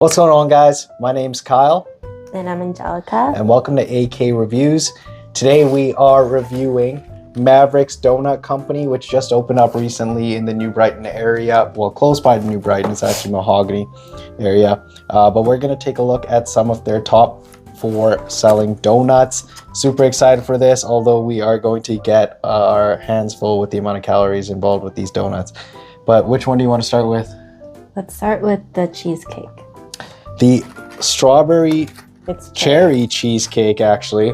What's going on, guys? My name's Kyle. And I'm Angelica. And welcome to A&K Reviews. Today we are reviewing Mavericks Donut Company, which just opened up recently in the New Brighton area. Well, close by to New Brighton, it's actually Mahogany area. But we're going to take a look at some of their top 4 selling donuts. Super excited for this, although we are going to get our hands full with the amount of calories involved with these donuts. But which one do you want to start with? Let's start with the cheesecake. The strawberry cherry cheesecake, actually.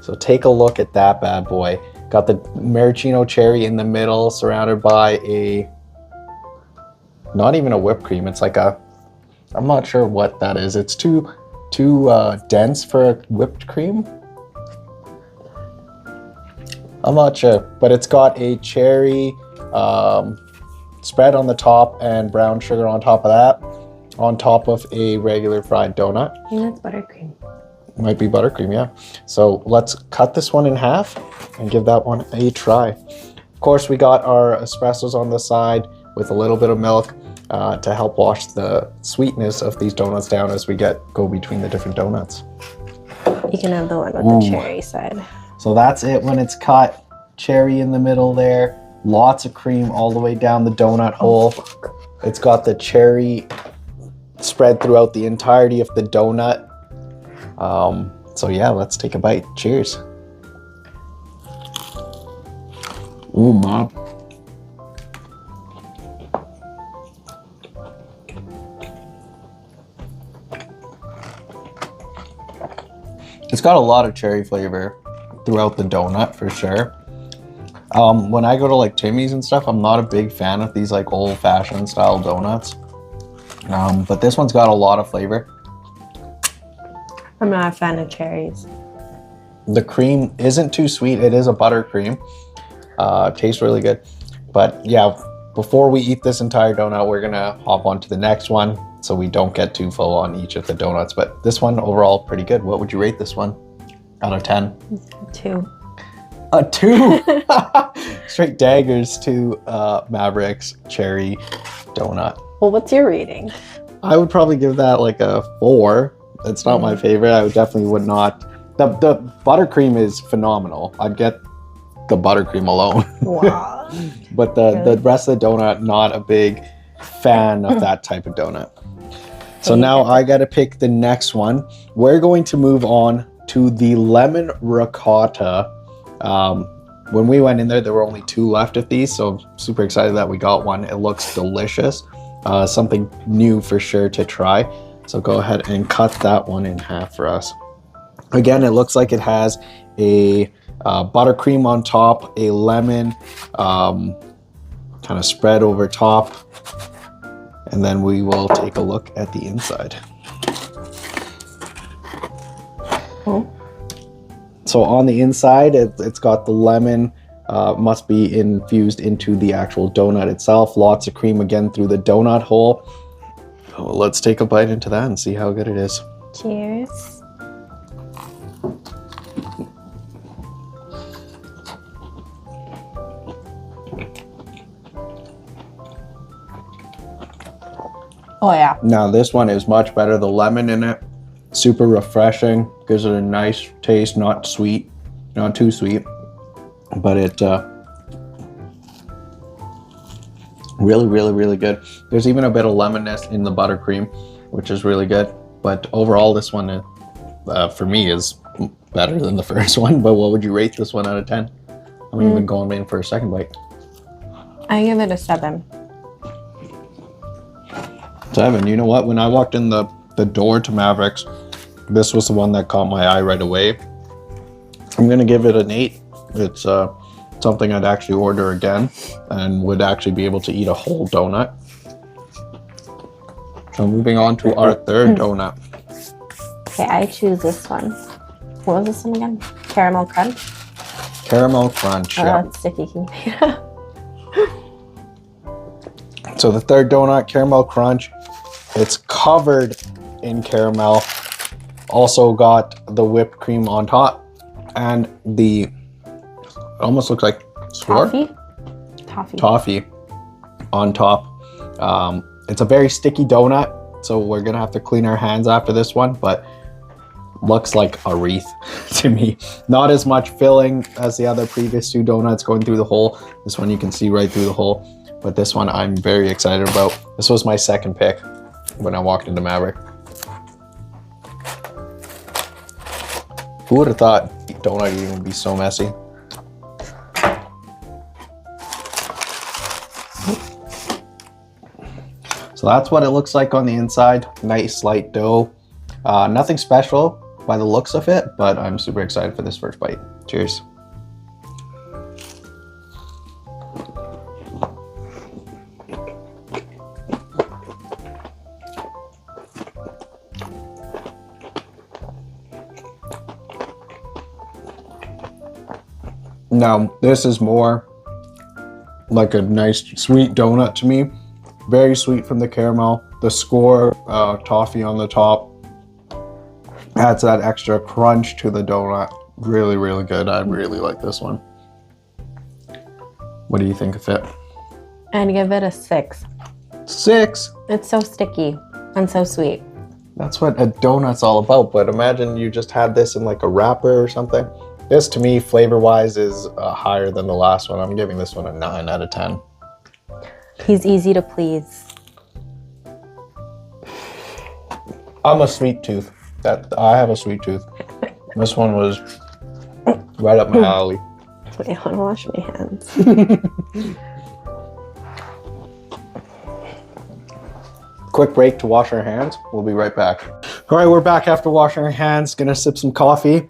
So take a look at that bad boy. Got the maraschino cherry in the middle, surrounded by not even a whipped cream. It's like I'm not sure what that is. It's too dense for a whipped cream. I'm not sure, but it's got a cherry spread on the top and brown sugar on top of that, on top of a regular fried donut. I think that's buttercream. Might be buttercream, yeah. So let's cut this one in half and give that one a try. Of course, we got our espressos on the side with a little bit of milk to help wash the sweetness of these donuts down as we go between the different donuts. You can have the one with the cherry side. So that's it when it's cut. Cherry in the middle there. Lots of cream all the way down the donut hole. It's got the cherry spread throughout the entirety of the donut. So yeah, let's take a bite. Cheers. Ooh, Mom. It's got a lot of cherry flavor throughout the donut for sure. When I go to like Timmy's and stuff, I'm not a big fan of these like old-fashioned style donuts. But this one's got a lot of flavor. I'm not a fan of cherries. The cream isn't too sweet. It is a buttercream. Tastes really good. But yeah, before we eat this entire donut, we're gonna hop on to the next one so we don't get too full on each of the donuts. But this one overall pretty good. What would you rate this one out of 10? 2. A 2? Straight daggers to Mavericks cherry donut. Well, what's your rating? I would probably give that like a 4. It's not my favorite. I would not. The buttercream is phenomenal. I'd get the buttercream alone. Wow. But the rest of the donut, not a big fan of that type of donut. So now I gotta pick the next one. We're going to move on to the lemon ricotta. When we went in there were only 2 left of these, so I'm super excited that we got one. It looks delicious. Something new for sure to try. So go ahead and cut that one in half for us. Again, it looks like it has a buttercream on top, a lemon kind of spread over top, and then we will take a look at the inside. Oh. So on the inside, it's got the lemon, must be infused into the actual donut itself. Lots of cream again through the donut hole. So let's take a bite into that and see how good it is. Cheers. Oh yeah. Now this one is much better. The lemon in it, super refreshing. Gives it a nice taste, not sweet, not too sweet, but it really, really, really good. There's even a bit of lemonness in the buttercream, which is really good. But overall, this one for me is better than the first one. But what would you rate this one out of 10? I'm even going in for a second bite. I give it a 7. 7. You know what? When I walked in the door to Mavericks, this was the one that caught my eye right away. I'm gonna give it an 8. It's something I'd actually order again and would actually be able to eat a whole donut. So moving on to our third donut. Okay, I choose this one. What was this one again? Caramel Crunch? Caramel Crunch, Oh, yeah. that's sticky. So the third donut, Caramel Crunch. It's covered in caramel. Also got the whipped cream on top. And it almost looks like Toffee? Toffee on top. It's a very sticky donut. so we're gonna have to clean our hands after this one, but looks like a wreath to me. Not as much filling as the other previous two donuts going through the hole. This one you can see right through the hole, but this one I'm very excited about. This was my second pick when I walked into Maverick. Who would have thought donut eating would be so messy? So that's what it looks like on the inside. Nice light dough. Nothing special by the looks of it, but I'm super excited for this first bite. Cheers. Now, this is more like a nice sweet donut to me. Very sweet from the caramel. The score toffee on the top adds that extra crunch to the donut. Really, really good. I really like this one. What do you think of it? I'd give it a 6. 6? It's so sticky and so sweet. That's what a donut's all about, but imagine you just had this in like a wrapper or something. This to me, flavor-wise, is higher than the last one. I'm giving this one a 9 out of 10. He's easy to please. I'm a sweet tooth. I have a sweet tooth. This one was right up my alley. Wait, I want to wash my hands. Quick break to wash our hands. We'll be right back. All right, we're back after washing our hands. Gonna sip some coffee.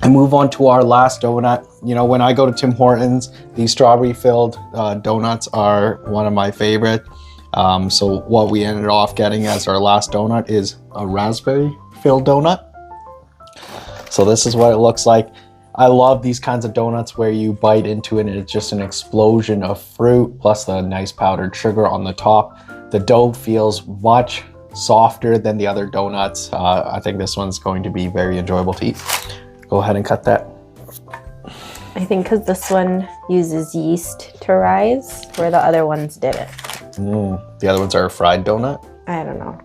And move on to our last donut. You know, when I go to Tim Hortons, these strawberry-filled donuts are one of my favorite. So what we ended off getting as our last donut is a raspberry-filled donut. So this is what it looks like. I love these kinds of donuts where you bite into it and it's just an explosion of fruit plus the nice powdered sugar on the top. The dough feels much softer than the other donuts. I think this one's going to be very enjoyable to eat. Go ahead and cut that. I think because this one uses yeast to rise, where the other ones didn't. The other ones are a fried donut? I don't know.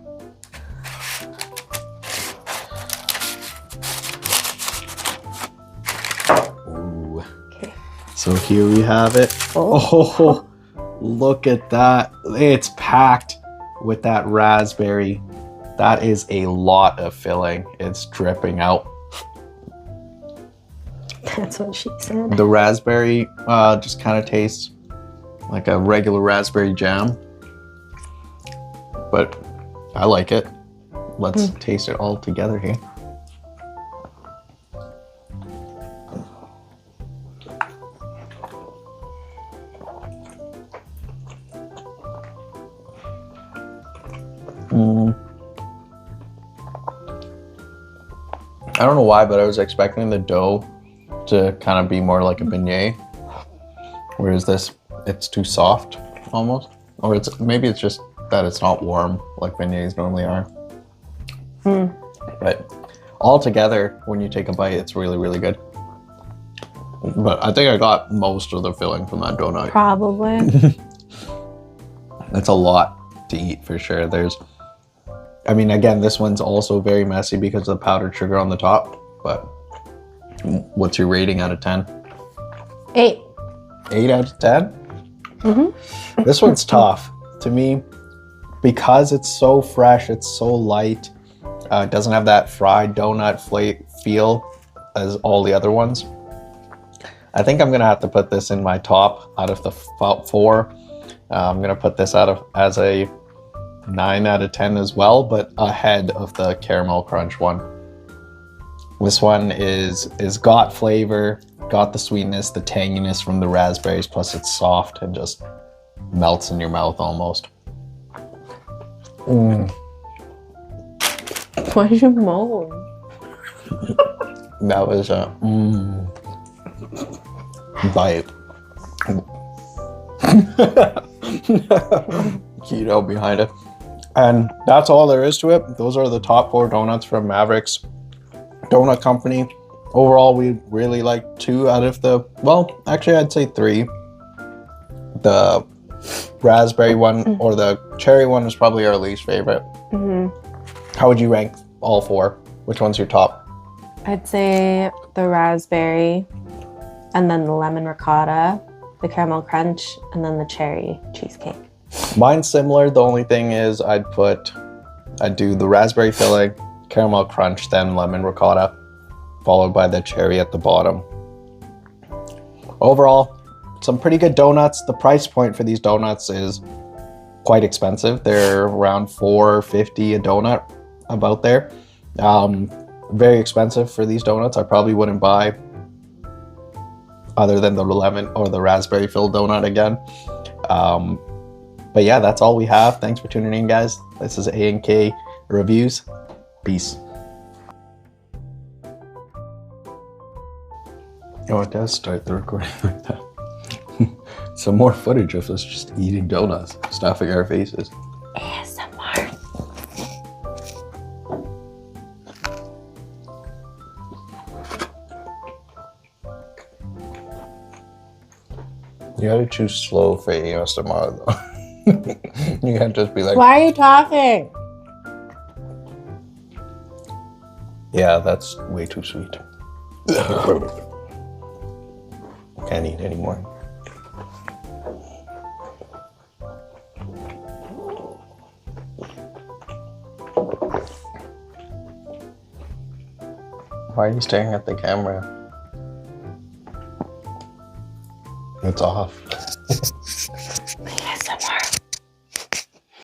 Ooh. Okay. So here we have it. Oh, look at that. It's packed with that raspberry. That is a lot of filling. It's dripping out. That's what she said. The raspberry just kind of tastes like a regular raspberry jam, but I like it. Let's taste it all together here. I don't know why, but I was expecting the dough to kind of be more like a beignet, whereas this, it's too soft almost, or maybe it's just that it's not warm like beignets normally are. But all together, when you take a bite, it's really, really good. But I think I got most of the filling from that donut. Probably. That's a lot to eat for sure. I mean, again, this one's also very messy because of the powdered sugar on the top, but what's your rating out of 10? 8. 8 out of 10? This one's tough to me because it's so fresh, it's so light. It doesn't have that fried donut feel as all the other ones. I think I'm gonna have to put this in my top out of the 4. I'm gonna put this as a 9 out of 10 as well, but ahead of the caramel crunch one. This one is got flavor, got the sweetness, the tanginess from the raspberries, plus it's soft and just melts in your mouth almost. Why did you moan? That was a bite. Keto behind it. And that's all there is to it. Those are the top 4 donuts from Mavericks Donut Company. Overall, we really like 2 out of the, well, actually I'd say 3. The raspberry one or the cherry one is probably our least favorite. How would you rank all four? Which one's your top? I'd say the raspberry, and then the lemon ricotta, the caramel crunch, and then the cherry cheesecake. Mine's similar. The only thing is I'd do the raspberry filling, caramel crunch, then lemon ricotta, followed by the cherry at the bottom. Overall, some pretty good donuts. The price point for these donuts is quite expensive. They're around $4.50 a donut, about there. Very expensive for these donuts. I probably wouldn't buy other than the lemon or the raspberry filled donut again. But yeah, that's all we have. Thanks for tuning in, guys. This is A&K Reviews. Peace. Oh, it does start the recording like that. Some more footage of us just eating donuts, stuffing our faces. ASMR. You gotta choose slow for ASMR though. You can't just be like, Why are you talking? yeah, that's way too sweet. Can't eat anymore. Why are you staring at the camera? It's off.